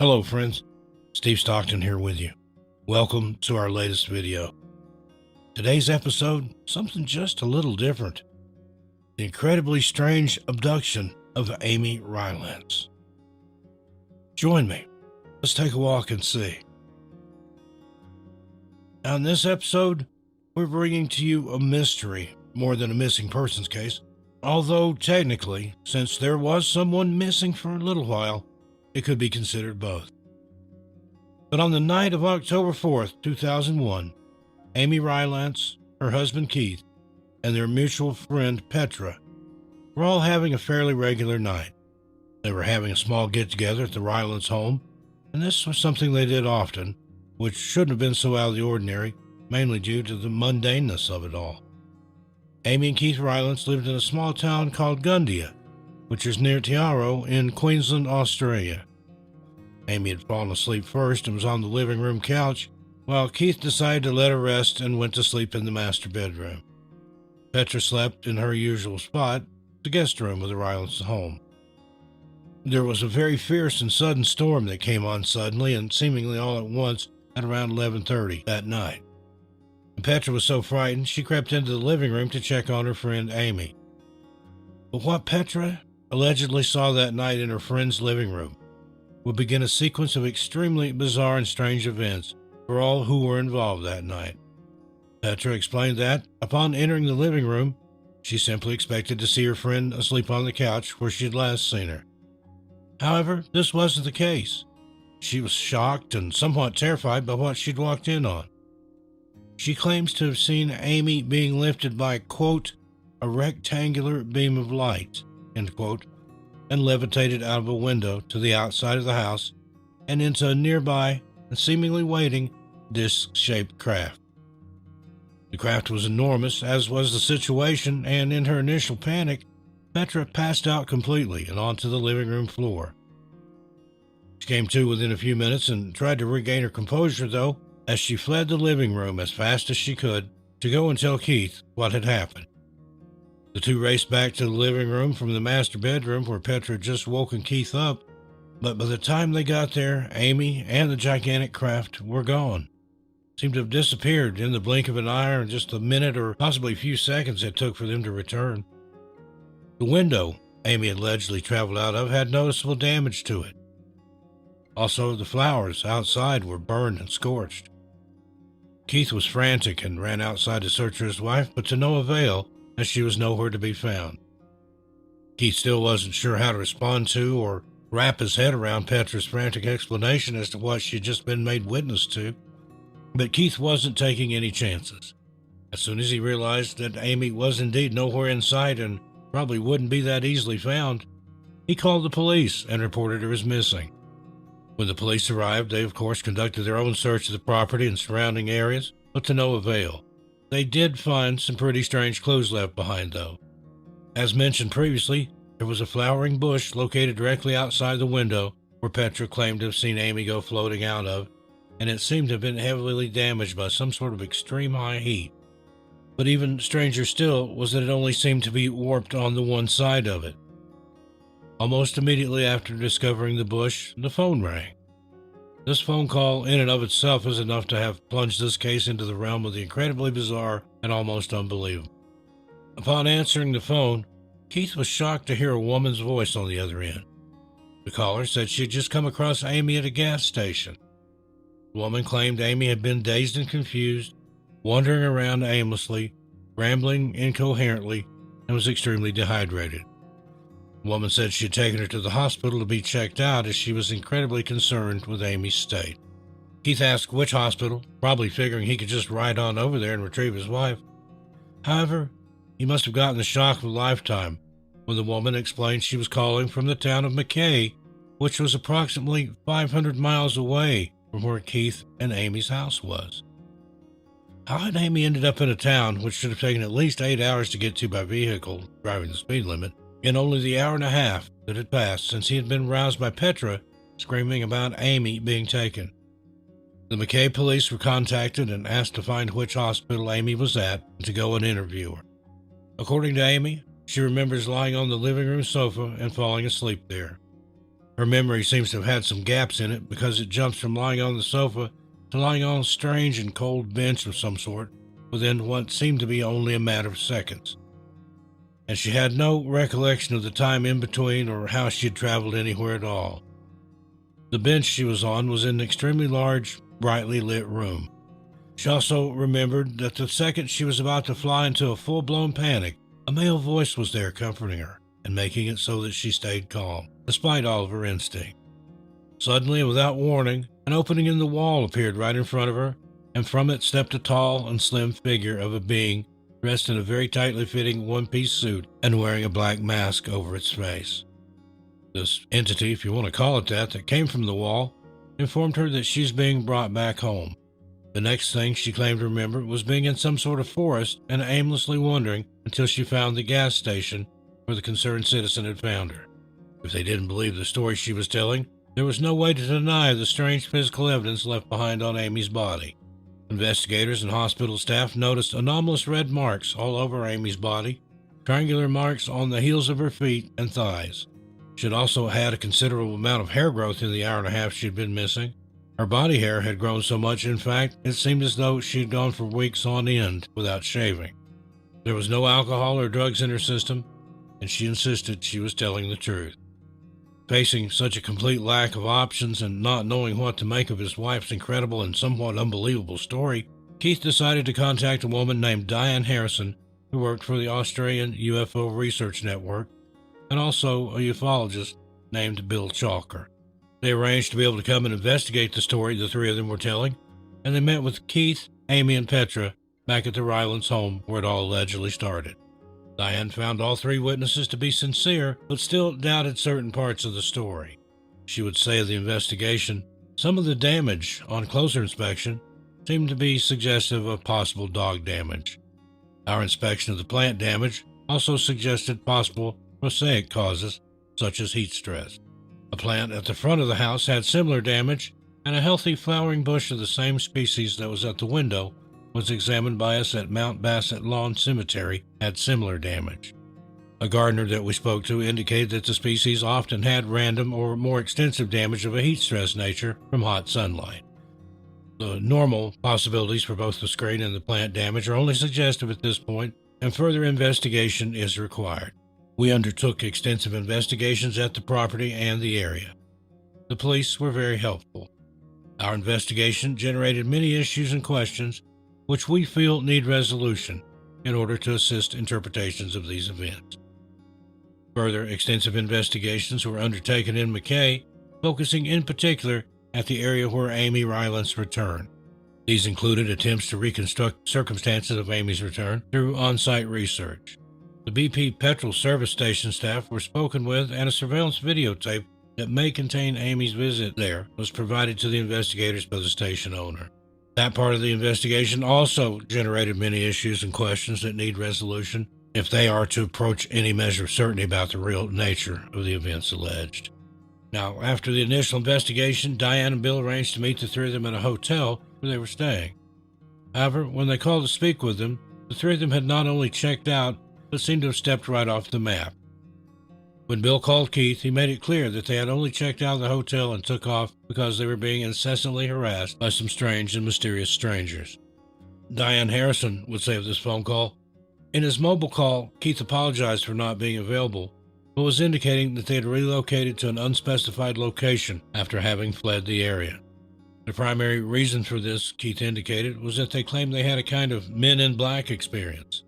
Hello friends, Steve Stockton here with you. Welcome to our latest video. Today's episode, something just a little different. The incredibly strange abduction of Amy Rylance. Join me. Let's take a walk and see. Now in this episode, we're bringing to you a mystery more than a missing persons case. Although technically, since there was someone missing for a little while, it could be considered both. But on the night of October 4th, 2001, Amy Rylance, her husband Keith, and their mutual friend Petra were all having a fairly regular night. They were having a small get-together at the Rylance home, and this was something they did often, which shouldn't have been so out of the ordinary, mainly due to the mundaneness of it all. Amy and Keith Rylance lived in a small town called Gundia, which is near Tiaro in Queensland, Australia. Amy had fallen asleep first and was on the living room couch, while Keith decided to let her rest and went to sleep in the master bedroom. Petra slept in her usual spot, the guest room of the Rylance home. There was a very fierce and sudden storm that came on suddenly and seemingly all at once at around 11:30 that night. And Petra was so frightened she crept into the living room to check on her friend Amy. But what Petra allegedly saw that night in her friend's living room would begin a sequence of extremely bizarre and strange events for all who were involved that night. Petra explained that, upon entering the living room, she simply expected to see her friend asleep on the couch where she had last seen her. However, this wasn't the case. She was shocked and somewhat terrified by what she'd walked in on. She claims to have seen Amy being lifted by, quote, a rectangular beam of light, end quote, and levitated out of a window to the outside of the house and into a nearby and seemingly waiting disc-shaped craft. The craft was enormous, as was the situation, and in her initial panic, Petra passed out completely and onto the living room floor. She came to within a few minutes and tried to regain her composure, though, as she fled the living room as fast as she could to go and tell Keith what had happened. The two raced back to the living room from the master bedroom where Petra had just woken Keith up, but by the time they got there, Amy and the gigantic craft were gone. Seemed to have disappeared in the blink of an eye or just a minute or possibly a few seconds it took for them to return. The window Amy had allegedly traveled out of had noticeable damage to it. Also, the flowers outside were burned and scorched. Keith was frantic and ran outside to search for his wife, but to no avail, as she was nowhere to be found. Keith still wasn't sure how to respond to or wrap his head around Petra's frantic explanation as to what she had just been made witness to, but Keith wasn't taking any chances. As soon as he realized that Amy was indeed nowhere in sight and probably wouldn't be that easily found, he called the police and reported her as missing. When the police arrived, they of course conducted their own search of the property and surrounding areas, but to no avail. They did find some pretty strange clues left behind, though. As mentioned previously, there was a flowering bush located directly outside the window where Petra claimed to have seen Amy go floating out of, and it seemed to have been heavily damaged by some sort of extreme high heat. But even stranger still was that it only seemed to be warped on the one side of it. Almost immediately after discovering the bush, the phone rang. This phone call in and of itself was enough to have plunged this case into the realm of the incredibly bizarre and almost unbelievable. Upon answering the phone, Keith was shocked to hear a woman's voice on the other end. The caller said she had just come across Amy at a gas station. The woman claimed Amy had been dazed and confused, wandering around aimlessly, rambling incoherently, and was extremely dehydrated. The woman said she had taken her to the hospital to be checked out as she was incredibly concerned with Amy's state. Keith asked which hospital, probably figuring he could just ride on over there and retrieve his wife. However, he must have gotten the shock of a lifetime when the woman explained she was calling from the town of Mackay, which was approximately 500 miles away from where Keith and Amy's house was. How had Amy ended up in a town which should have taken at least 8 hours to get to by vehicle, driving the speed limit, in only the hour and a half that had passed since he had been roused by Petra screaming about Amy being taken? The Mackay police were contacted and asked to find which hospital Amy was at and to go and interview her. According to Amy, she remembers lying on the living room sofa and falling asleep there. Her memory seems to have had some gaps in it because it jumps from lying on the sofa to lying on a strange and cold bench of some sort within what seemed to be only a matter of seconds. And she had no recollection of the time in between or how she had traveled anywhere at all. The bench she was on was in an extremely large, brightly lit room. She also remembered that the second she was about to fly into a full-blown panic, a male voice was there comforting her and making it so that she stayed calm, despite all of her instinct. Suddenly, and without warning, an opening in the wall appeared right in front of her, and from it stepped a tall and slim figure of a being dressed in a very tightly fitting one-piece suit and wearing a black mask over its face. This entity, if you want to call it that came from the wall, informed her that she's being brought back home. The next thing she claimed to remember was being in some sort of forest and aimlessly wandering until she found the gas station where the concerned citizen had found her. If they didn't believe the story she was telling, there was no way to deny the strange physical evidence left behind on Amy's body. Investigators and hospital staff noticed anomalous red marks all over Amy's body, triangular marks on the heels of her feet and thighs. She had also had a considerable amount of hair growth in the hour and a half she had been missing. Her body hair had grown so much, in fact, it seemed as though she had gone for weeks on end without shaving. There was no alcohol or drugs in her system, and she insisted she was telling the truth. Facing such a complete lack of options and not knowing what to make of his wife's incredible and somewhat unbelievable story, Keith decided to contact a woman named Diane Harrison, who worked for the Australian UFO Research Network, and also a ufologist named Bill Chalker. They arranged to be able to come and investigate the story the three of them were telling, and they met with Keith, Amy, and Petra back at the Rylance home where it all allegedly started. Diane found all three witnesses to be sincere, but still doubted certain parts of the story. She would say of the investigation, some of the damage on closer inspection seemed to be suggestive of possible dog damage. Our inspection of the plant damage also suggested possible prosaic causes, such as heat stress. A plant at the front of the house had similar damage, and a healthy flowering bush of the same species that was at the window was examined by us at Mount Bassett Lawn Cemetery had similar damage. A gardener that we spoke to indicated that the species often had random or more extensive damage of a heat stress nature from hot sunlight. The normal possibilities for both the screen and the plant damage are only suggestive at this point, and further investigation is required. We undertook extensive investigations at the property and the area. The police were very helpful. Our investigation generated many issues and questions which we feel need resolution in order to assist interpretations of these events. Further extensive investigations were undertaken in McKay, focusing in particular at the area where Amy Rylance returned. These included attempts to reconstruct circumstances of Amy's return through on-site research. The BP petrol service station staff were spoken with, and a surveillance videotape that may contain Amy's visit there was provided to the investigators by the station owner. That part of the investigation also generated many issues and questions that need resolution if they are to approach any measure of certainty about the real nature of the events alleged. Now, after the initial investigation, Diane and Bill arranged to meet the three of them at a hotel where they were staying. However, when they called to speak with them, the three of them had not only checked out, but seemed to have stepped right off the map. When Bill called Keith, he made it clear that they had only checked out of the hotel and took off because they were being incessantly harassed by some strange and mysterious strangers. Diane Harrison would say of this phone call, in his mobile call, Keith apologized for not being available, but was indicating that they had relocated to an unspecified location after having fled the area. The primary reason for this, Keith indicated, was that they claimed they had a kind of Men in Black experience.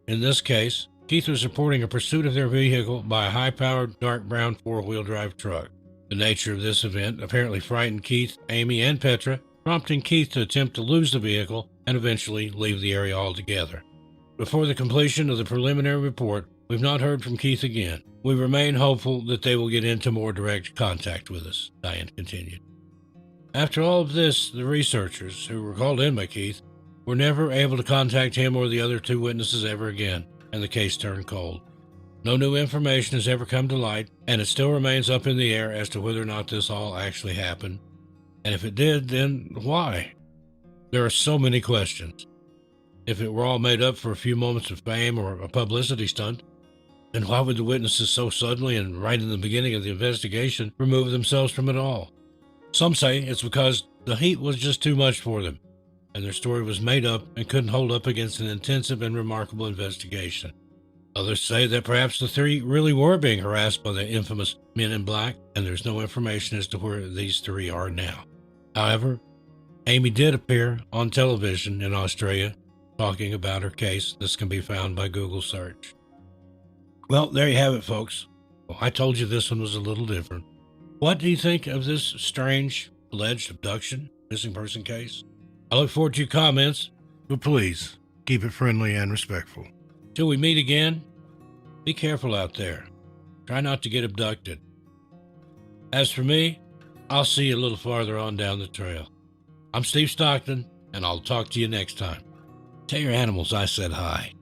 In this case, Keith was reporting a pursuit of their vehicle by a high-powered, dark brown four-wheel drive truck. The nature of this event apparently frightened Keith, Amy, and Petra, prompting Keith to attempt to lose the vehicle and eventually leave the area altogether. Before the completion of the preliminary report, we've not heard from Keith again. We remain hopeful that they will get into more direct contact with us, Diane continued. After all of this, the researchers, who were called in by Keith, were never able to contact him or the other two witnesses ever again, and the case turned cold. No new information has ever come to light, and it still remains up in the air as to whether or not this all actually happened. And if it did, then why? There are so many questions. If it were all made up for a few moments of fame or a publicity stunt, Then why would the witnesses so suddenly and right in the beginning of the investigation remove themselves from it all? Some say it's because the heat was just too much for them, and their story was made up and couldn't hold up against an intensive and remarkable investigation. Others say that perhaps the three really were being harassed by the infamous Men in Black, and there's no information as to where these three are now. However, Amy did appear on television in Australia talking about her case. This can be found by Google search. Well, there you have it, folks. Well, I told you this one was a little different. What do you think of this strange alleged abduction, missing person case? I look forward to your comments, but please keep it friendly and respectful. Till we meet again, be careful out there. Try not to get abducted. As for me, I'll see you a little farther on down the trail. I'm Steve Stockton, and I'll talk to you next time. Tell your animals I said hi.